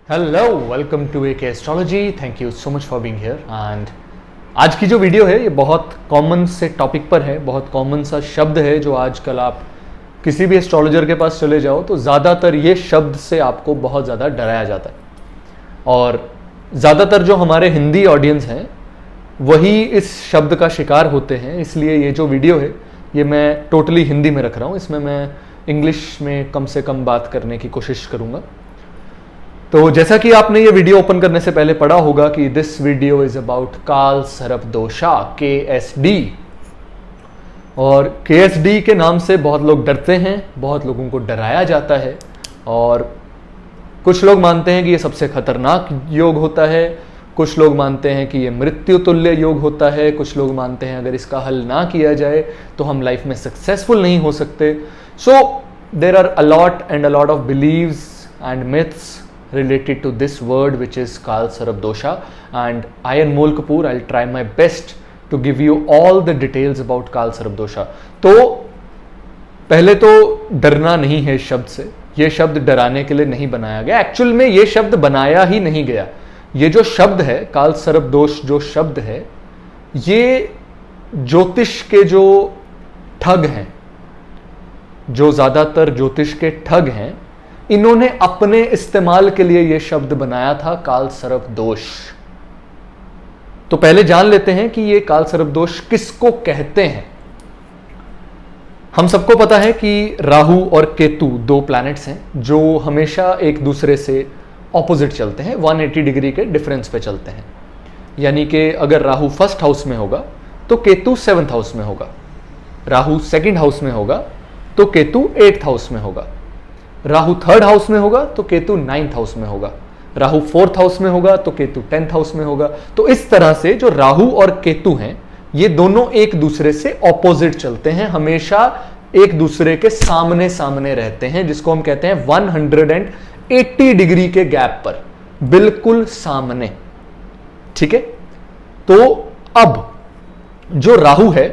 Hello, welcome to AK astrology. Thank you so much for being here. And आज की जो video है ये बहुत कॉमन से टॉपिक पर है, बहुत कॉमन सा शब्द है जो आजकल आप किसी भी एस्ट्रोलॉजर के पास चले जाओ तो ज़्यादातर ये शब्द से आपको बहुत ज़्यादा डराया जाता है। और ज़्यादातर जो हमारे हिंदी ऑडियंस हैं वही इस शब्द का शिकार होते हैं, इसलिए ये जो वीडियो है ये मैं टोटली हिंदी में रख रहा हूँ। इसमें मैं इंग्लिश में कम से कम बात करने की कोशिश करूँगा। तो जैसा कि आपने ये वीडियो ओपन करने से पहले पढ़ा होगा कि दिस वीडियो इज अबाउट काल सर्प दोषा, KSD। और KSD के नाम से बहुत लोग डरते हैं, बहुत लोगों को डराया जाता है। और कुछ लोग मानते हैं कि ये सबसे खतरनाक योग होता है, कुछ लोग मानते हैं कि ये मृत्यु तुल्य योग होता है, कुछ लोग मानते हैं अगर इसका हल ना किया जाए तो हम लाइफ में सक्सेसफुल नहीं हो सकते। So there are a lot of beliefs and myths related to this word which is Kal Sarp Dosha, and I Anmol Kapoor, I'll try my best to give you all the details about Kal Sarp Dosha। तो पहले तो डरना नहीं है इस शब्द से, ये शब्द डराने के लिए नहीं बनाया गया। एक्चुअल में ये शब्द बनाया ही नहीं गया। ये जो शब्द है काल सर्प दोष, जो शब्द है ये ज्योतिष के जो ठग हैं, जो ज्यादातर ज्योतिष के ठग हैं, इन्होंने अपने इस्तेमाल के लिए यह शब्द बनाया था काल सर्प दोष। तो पहले जान लेते हैं कि यह काल सर्प दोष किसको कहते हैं। हम सबको पता है कि राहु और केतु दो प्लैनेट्स हैं जो हमेशा एक दूसरे से ऑपोजिट चलते हैं, 180 डिग्री के डिफरेंस पे चलते हैं। यानी कि अगर राहु फर्स्ट हाउस में होगा तो केतु 7th हाउस में होगा, राहु सेकंड हाउस में होगा तो केतु 8th हाउस में होगा, राहु 3rd हाउस में होगा तो केतु 9th हाउस में होगा, राहु 4th हाउस में होगा तो केतु 10th हाउस में होगा। तो इस तरह से जो राहु और केतु हैं ये दोनों एक दूसरे से ऑपोजिट चलते हैं, हमेशा एक दूसरे के सामने सामने रहते हैं, जिसको हम कहते हैं 180 डिग्री के गैप पर, बिल्कुल सामने। ठीक है। तो अब जो राहु है,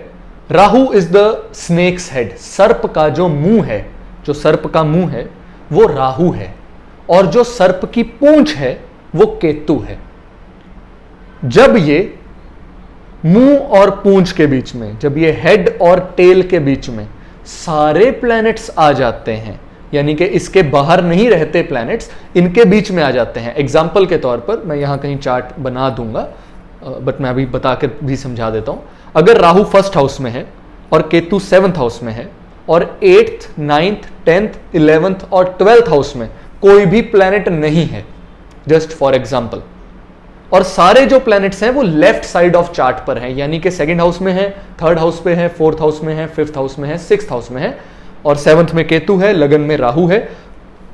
Rahu is the snake's head, सर्प का जो मुंह है, जो सर्प का मुंह है वो राहु है, और जो सर्प की पूंछ है वो केतु है। जब ये मुंह और पूंछ के बीच में, जब ये हेड और टेल के बीच में सारे प्लैनेट्स आ जाते हैं, यानी कि इसके बाहर नहीं रहते प्लैनेट्स, इनके बीच में आ जाते हैं। एग्जाम्पल के तौर पर मैं यहां कहीं चार्ट बना दूंगा, बट मैं अभी बता कर भी समझा देता हूं। अगर राहु 1st हाउस में है और केतु 7th हाउस में है और 8th, 9th, 10th, 11th और 12th हाउस में कोई भी प्लैनेट नहीं है, जस्ट फॉर एग्जांपल, और सारे जो प्लैनेट्स हैं वो लेफ्ट साइड ऑफ चार्ट पर हैं, यानी कि 2nd हाउस में है, 3rd हाउस पे है, 4th हाउस में है, 5th हाउस में है, 6th हाउस में है, और 7th में केतु है, लगन में राहु है।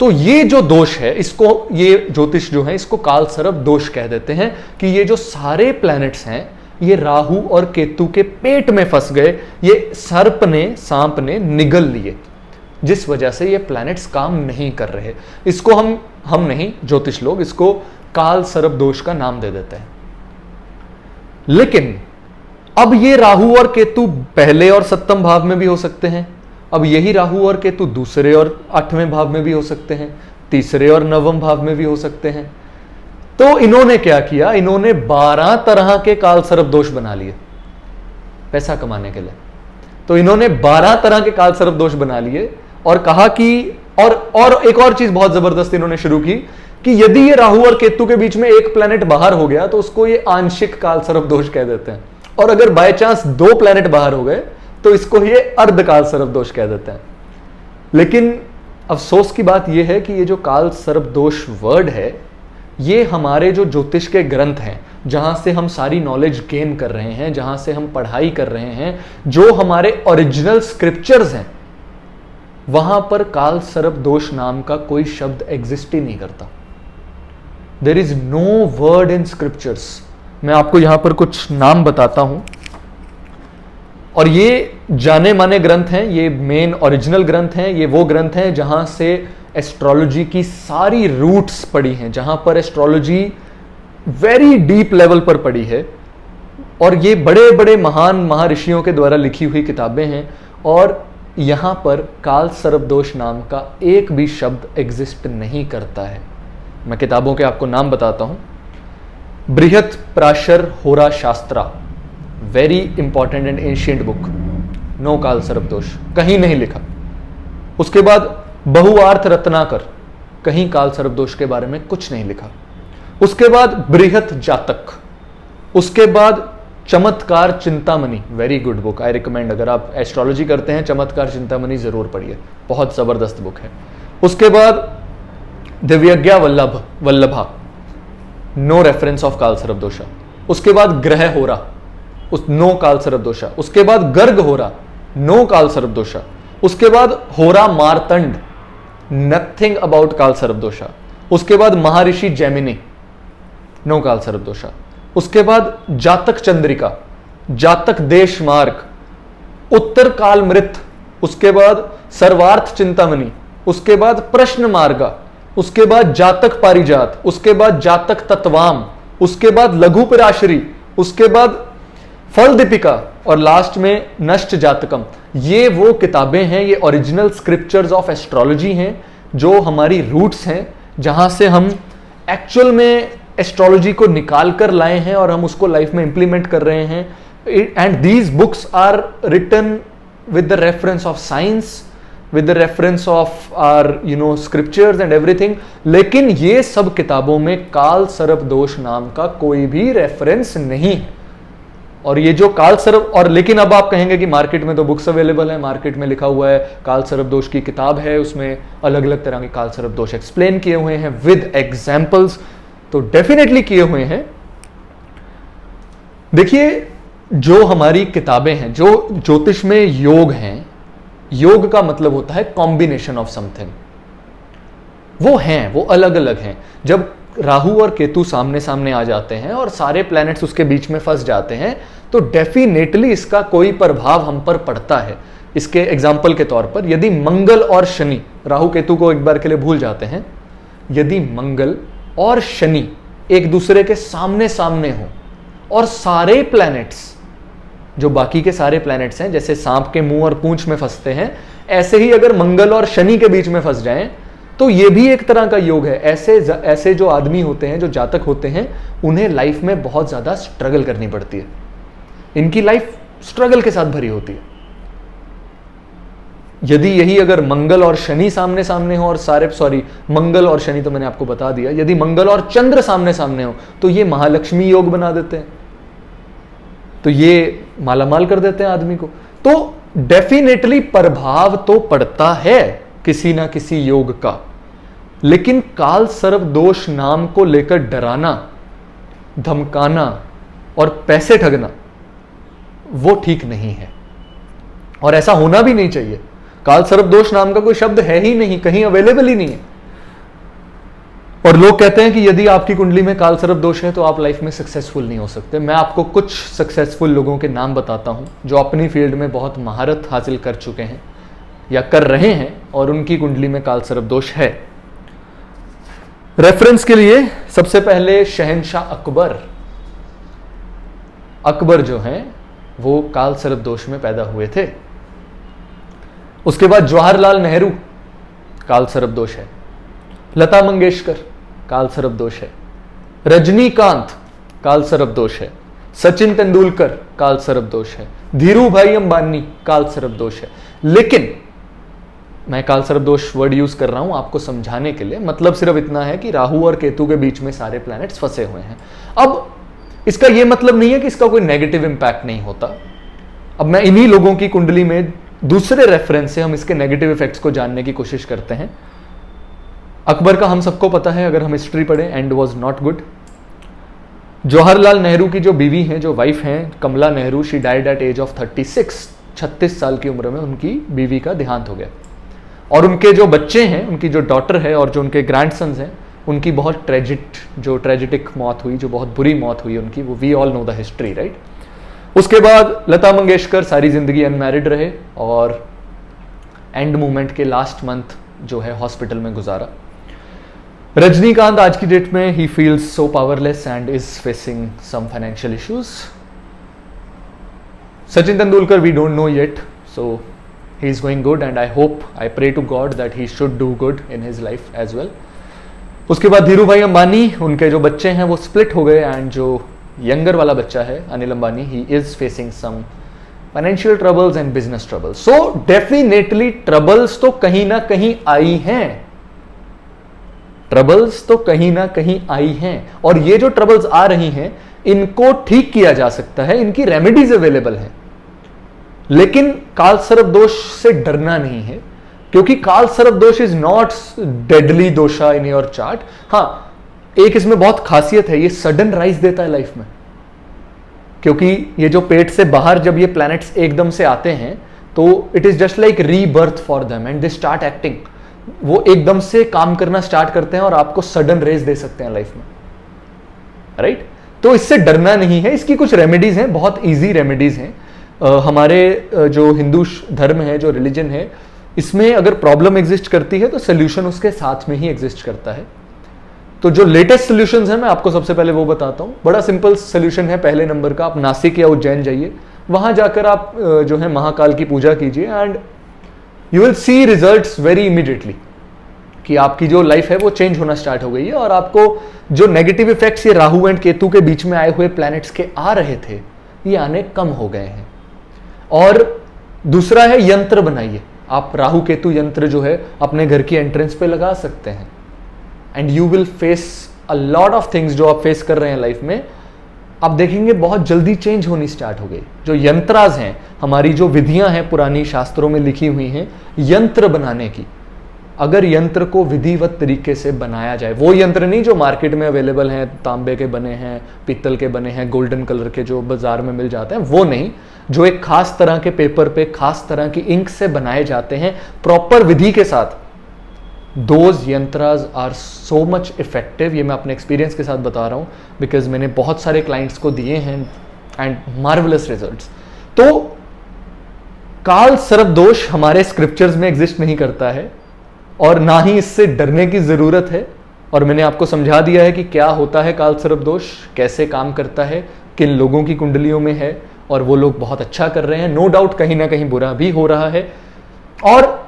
तो ये जो दोष है, इसको ये ज्योतिष जो है इसको काल सर्प दोष कह देते हैं कि ये जो सारे प्लैनेट्स हैं ये राहु और केतु के पेट में फंस गए, ये सर्प ने, सांप ने निगल लिए, जिस वजह से ये प्लैनेट्स काम नहीं कर रहे। इसको हम नहीं, ज्योतिष लोग इसको काल सर्प दोष का नाम दे देते हैं। लेकिन अब ये राहु और केतु पहले और 7th भाव में भी हो सकते हैं, अब यही राहु और केतु दूसरे और 8वें भाव में भी हो सकते हैं, तीसरे और 9वें भाव में भी हो सकते हैं। तो इन्होंने क्या किया, इन्होंने 12 तरह के काल सर्प दोष बना लिए पैसा कमाने के लिए। तो इन्होंने 12 तरह के काल सर्प दोष बना लिए और कहा कि और एक और चीज बहुत जबरदस्त इन्होंने शुरू की कि यदि ये राहु और केतु के बीच में एक प्लैनेट बाहर हो गया तो उसको ये आंशिक काल सर्प दोष कह देते हैं, और अगर बाय चांस 2 प्लैनेट बाहर हो गए तो इसको ये अर्ध काल सर्प दोष कह देते हैं। लेकिन अफसोस की बात यह है कि ये जो काल सर्प दोष वर्ड है ये हमारे जो ज्योतिष के ग्रंथ हैं, जहां से हम सारी नॉलेज गेन कर रहे हैं, जहां से हम पढ़ाई कर रहे हैं, जो हमारे ओरिजिनल स्क्रिप्चर्स हैं, वहां पर काल सर्प दोष नाम का कोई शब्द एग्जिस्ट ही नहीं करता। There is no word in scriptures. मैं आपको यहां पर कुछ नाम बताता हूं, और ये जाने माने ग्रंथ हैं, ये मेन ओरिजिनल ग्रंथ हैं, ये वो ग्रंथ हैं जहां से एस्ट्रोलॉजी की सारी रूट्स पड़ी हैं, जहां पर एस्ट्रोलॉजी वेरी डीप लेवल पर पड़ी है, और ये बड़े बड़े महान महर्षियों के द्वारा लिखी हुई किताबें हैं, और यहां पर काल सर्प दोष नाम का एक भी शब्द एग्जिस्ट नहीं करता है। मैं किताबों के आपको नाम बताता हूं। बृहत Parashar Hora Shastra, very important and ancient book, no काल सर्पदोष, कहीं नहीं लिखा। उसके बाद बहुआर्थ रत्नाकर, कहीं काल सर्पदोष के बारे में कुछ नहीं लिखा। उसके बाद बृहत जातक, उसके बाद चमत्कार Chintamani, very good book, I recommend. अगर आप एस्ट्रोलॉजी करते हैं चमत्कार चिंतामणि जरूर पढ़िए, बहुत जबरदस्त बुक है। उसके बाद दिव्यज्ञा वल्लभा, नो रेफरेंस ऑफ काल सर्पदोषा। उसके बाद ग्रह होरा, नो काल सर्पदोषा। उसके बाद गर्ग होरा, नो काल सर्पदोषा। उसके बाद होरा मारतंड, नथिंग अबाउट काल सर्पदोषा। उसके बाद महर्षि जैमिनी, नो काल सर्पदोषा। उसके बाद जातक चंद्रिका, जातक देश मार्ग, उत्तर काल मृत, उसके बाद सर्वार्थ चिंतामणि, उसके बाद प्रश्न मार्गा, उसके बाद जातक पारिजात, उसके बाद जातक तत्वाम, उसके बाद लघु पराशरी, उसके बाद फल दीपिका और लास्ट में नष्ट जातकम। ये वो किताबें हैं, ये ओरिजिनल स्क्रिप्चर्स ऑफ एस्ट्रोलॉजी हैं, जो हमारी रूट्स हैं, जहां से हम एक्चुअल में एस्ट्रोलॉजी को निकाल कर लाए हैं और हम उसको लाइफ में इंप्लीमेंट कर रहे हैं। And these books are written with the reference of science, with the reference of our scriptures and everything। लेकिन ये सब किताबों में काल सर्प दोष नाम का कोई भी रेफरेंस नहीं है। और ये जो काल सर्प, और लेकिन अब आप कहेंगे कि मार्केट में तो बुक्स अवेलेबल है, मार्केट में लिखा हुआ है काल सर्प दोष की किताब है, उसमें अलग अलग तरह के काल सर्प दोष एक्सप्लेन किए हुए हैं विद एग्जाम्पल्स, तो डेफिनेटली किए हुए हैं। देखिए, जो हमारी किताबें हैं, जो ज्योतिष में योग हैं, योग का मतलब होता है कॉम्बिनेशन ऑफ समथिंग, वो अलग अलग हैं। जब राहु और केतु सामने सामने आ जाते हैं और सारे प्लैनेट्स उसके बीच में फंस जाते हैं, तो डेफिनेटली इसका कोई प्रभाव हम पर पड़ता है। इसके एग्जाम्पल के तौर पर, यदि मंगल और शनि, राहु केतु को एक बार के लिए भूल जाते हैं, यदि मंगल और शनि एक दूसरे के सामने सामने हो और सारे प्लैनेट्स, जो बाकी के सारे प्लैनेट्स हैं, जैसे सांप के मुंह और पूंछ में फंसते हैं, ऐसे ही अगर मंगल और शनि के बीच में फंस जाएं, तो ये भी एक तरह का योग है। ऐसे जो आदमी होते हैं, जो जातक होते हैं, उन्हें लाइफ में बहुत ज्यादा स्ट्रगल करनी पड़ती है। इनकी लाइफ स्ट्रगल के साथ भरी होती है। यदि यही अगर मंगल और शनि सामने सामने हो और मंगल और शनि तो मैंने आपको बता दिया, यदि मंगल और चंद्र सामने सामने हो, तो ये महालक्ष्मी योग बना देते हैं, तो ये मालामाल कर देते हैं आदमी को। तो डेफिनेटली प्रभाव तो पड़ता है किसी ना किसी योग का, लेकिन काल सर्प दोष नाम को लेकर डराना, धमकाना और पैसे ठगना, वो ठीक नहीं है और ऐसा होना भी नहीं चाहिए। काल सर्प दोष नाम का कोई शब्द है ही नहीं, कहीं अवेलेबल ही नहीं है। और लोग कहते हैं कि यदि आपकी कुंडली में काल सर्प दोष है तो आप लाइफ में सक्सेसफुल नहीं हो सकते। मैं आपको कुछ सक्सेसफुल लोगों के नाम बताता हूं, जो अपनी फील्ड में बहुत महारत हासिल कर चुके हैं या कर रहे हैं और उनकी कुंडली में काल सर्प दोष है। रेफरेंस के लिए सबसे पहले शहंशाह अकबर जो हैं वो काल सर्प दोष में पैदा हुए थे। उसके बाद जवाहरलाल नेहरू, काल सर्प दोष है। लता मंगेशकर, काल सर्प दोष है। रजनीकांत, काल सर्प दोष है। सचिन तेंदुलकर, काल सर्प दोष है। धीरू भाई अंबानी, काल सर्प दोष है। लेकिन मैं काल सर्प दोष वर्ड यूज कर रहा हूं आपको समझाने के लिए, मतलब सिर्फ इतना है कि राहु और केतु के बीच में सारे प्लैनेट्स फंसे हुए हैं। अब इसका यह मतलब नहीं है कि इसका कोई नेगेटिव इंपैक्ट नहीं होता। अब मैं इन्हीं लोगों की कुंडली में दूसरे रेफरेंस से हम इसके नेगेटिव इफेक्ट्स को जानने की कोशिश करते हैं। अकबर का हम सबको पता है, अगर हम हिस्ट्री पढ़ें, and was not good. Jawaharlal Nehru की जो बीवी हैं, जो वाइफ हैं, Kamala Nehru, she died at age of 36 साल की उम्र में उनकी बीवी का देहांत हो गया। और उनके जो बच्चे हैं, उनकी जो डॉटर है और जो उनके ग्रैंडसन्स हैं, उनकी बहुत ट्रेजिटिक मौत हुई, जो बहुत बुरी मौत हुई उनकी, वो we all know the history, right. उसके बाद लता मंगेशकर सारी जिंदगी अनमैरिड रहे और एंड मूवमेंट के लास्ट मंथ जो है हॉस्पिटल में गुजारा। रजनीकांत आज की डेट में ही feels so powerless and is facing some financial issues. Sachin Tendulkar we don't know yet, so he is going good and I hope, I pray to God that he should do good in his life as well. उसके बाद धीरू भाई अंबानी, उनके जो बच्चे हैं वो split हो गए, एंड जो यंगर वाला बच्चा है Anil Ambani, he is facing some financial troubles and business troubles. So definitely troubles तो कहीं ना कहीं आई हैं, ट्रबल्स तो कहीं ना कहीं आई हैं, और ये जो ट्रबल्स आ रही हैं इनको ठीक किया जा सकता है, इनकी रेमेडीज अवेलेबल हैं। लेकिन काल सर्प दोष से डरना नहीं है, क्योंकि काल सर्प दोष इज नॉट डेडली दोषा इन योर चार्ट। हाँ, एक इसमें बहुत खासियत है, ये सडन राइज देता है लाइफ में, क्योंकि ये जो पेट से बाहर जब ये प्लैनेट्स एकदम से आते हैं तो it is just like rebirth for them and they start acting. वो एकदम से काम करना स्टार्ट करते हैं और आपको सडन रेज दे सकते हैं लाइफ में, राइट? तो इससे डरना नहीं है, इसकी कुछ रेमेडीज हैं, बहुत इजी रेमेडीज हैं। हमारे जो हिंदू धर्म है, जो रिलीजन है, इसमें अगर प्रॉब्लम एग्जिस्ट करती है तो सोल्यूशन उसके साथ में ही एग्जिस्ट करता है। तो जो लेटेस्ट सोल्यूशंस हैं मैं आपको सबसे पहले वो बताता हूं। बड़ा सिंपल सोल्यूशन है, पहले नंबर का, आप नासिक या उज्जैन जाइए, वहां जाकर आप जो है महाकाल की पूजा कीजिए, and you will see results very immediately कि आपकी जो लाइफ है वो चेंज होना स्टार्ट हो गई है, और आपको जो नेगेटिव इफेक्ट्स ये राहु एंड केतु के बीच में आए हुए प्लैनेट्स के आ रहे थे, ये आने कम हो गए हैं। और दूसरा है यंत्र बनाइए। आप राहु केतु यंत्र जो है अपने घर की एंट्रेंस पे लगा सकते हैं, and you will face a lot of things जो आप फेस कर रहे हैं लाइफ में, आप देखेंगे बहुत जल्दी चेंज होनी स्टार्ट हो गई। जो यंत्राज हैं, हमारी जो विधियां हैं पुरानी शास्त्रों में लिखी हुई हैं यंत्र बनाने की, अगर यंत्र को विधिवत तरीके से बनाया जाए, वो यंत्र नहीं जो मार्केट में अवेलेबल हैं, तांबे के बने हैं, पीतल के बने हैं, गोल्डन कलर के जो बाजार में मिल जाते हैं, वो नहीं, जो एक खास तरह के पेपर पे खास तरह की इंक से बनाए जाते हैं प्रॉपर विधि के साथ, दोज यंत्राज आर सो मच इफेक्टिव। ये मैं अपने एक्सपीरियंस के साथ बता रहा हूं, बिकॉज मैंने बहुत सारे क्लाइंट्स को दिए हैं एंड मार्वलस रिजल्ट्स। तो काल सर्प दोष हमारे स्क्रिप्चर्स में एग्जिस्ट नहीं करता है, और ना ही इससे डरने की जरूरत है। और मैंने आपको समझा दिया है कि क्या होता है काल सर्प दोष, कैसे काम करता है, किन लोगों की कुंडलियों में है, और वो लोग बहुत अच्छा कर रहे हैं। नो डाउट कहीं ना कहीं बुरा भी हो रहा है। और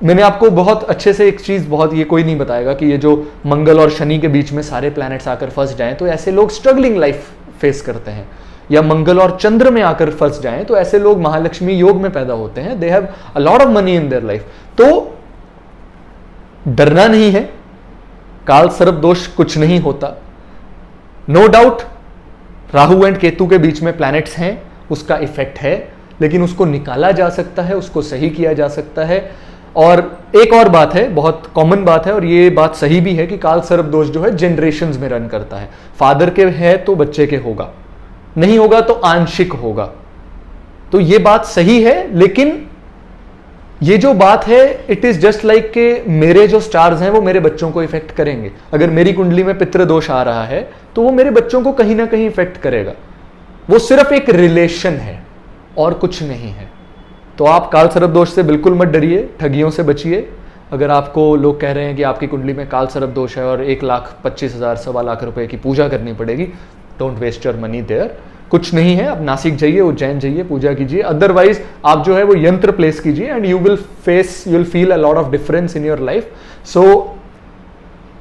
मैंने आपको बहुत अच्छे से एक चीज, बहुत, ये कोई नहीं बताएगा कि ये जो मंगल और शनि के बीच में सारे प्लैनेट्स आकर फंस जाएं तो ऐसे लोग स्ट्रगलिंग लाइफ फेस करते हैं, या मंगल और चंद्र में आकर फंस जाएं तो ऐसे लोग महालक्ष्मी योग में पैदा होते हैं, they have a lot of money in their life. तो डरना नहीं है, काल सर्प दोष कुछ नहीं होता। No doubt Rahu and Ketu के बीच में प्लैनेट्स हैं, उसका इफेक्ट है, लेकिन उसको निकाला जा सकता है, उसको सही किया जा सकता है। और एक और बात है, बहुत कॉमन बात है, और ये बात सही भी है कि काल सर्प दोष जो है जनरेशंस में रन करता है। फादर के है तो बच्चे के होगा, नहीं होगा तो आंशिक होगा। तो ये बात सही है, लेकिन ये जो बात है इट इज जस्ट लाइक के मेरे जो स्टार्स हैं वो मेरे बच्चों को इफेक्ट करेंगे। अगर मेरी कुंडली में पितृ दोष आ रहा है तो वो मेरे बच्चों को कहीं ना कहीं इफेक्ट करेगा। वो सिर्फ एक रिलेशन है और कुछ नहीं है। तो आप काल सर्प दोष से बिल्कुल मत डरिए, ठगियों से बचिए। अगर आपको लोग कह रहे हैं कि आपकी कुंडली में काल सर्प दोष है और 1,25,000 सवा लाख रुपए की पूजा करनी पड़ेगी, don't waste your money there. कुछ नहीं है, आप नासिक जाइए, उज्जैन जाइए, पूजा कीजिए। अदरवाइज आप जो है वो यंत्र प्लेस कीजिए and you will feel a lot of difference in your life. So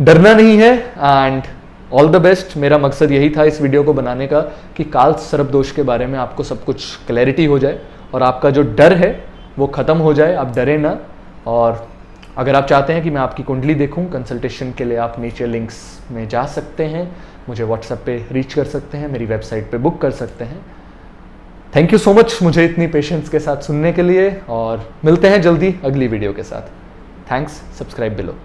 डरना नहीं है एंड ऑल द बेस्ट। मेरा मकसद यही था इस वीडियो को बनाने का कि काल सर्प दोष के बारे में आपको सब कुछ क्लैरिटी हो जाए और आपका जो डर है वो खत्म हो जाए, आप डरे ना। और अगर आप चाहते हैं कि मैं आपकी कुंडली देखूं, कंसल्टेशन के लिए आप नीचे लिंक्स में जा सकते हैं, मुझे व्हाट्सएप पे रीच कर सकते हैं, मेरी वेबसाइट पे बुक कर सकते हैं। थैंक यू सो मच मुझे इतनी पेशेंस के साथ सुनने के लिए, और मिलते हैं जल्दी अगली वीडियो के साथ। Thanks, subscribe below.